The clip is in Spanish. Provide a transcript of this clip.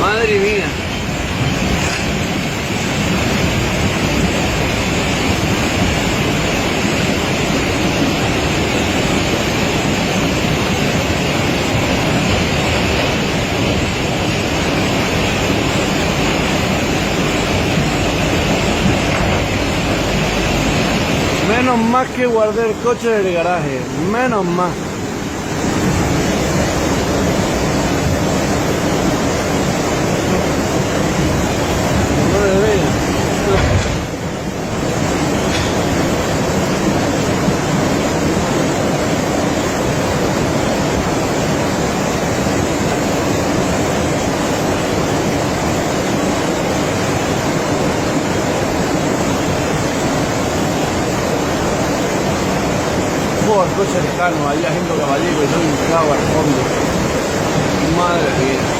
Madre mía. Menos más que guardé el coche en el garaje, menos más. Madre mía. El coche lejano, ahí haciendo caballero y todo hincado al fondo. Madre mía.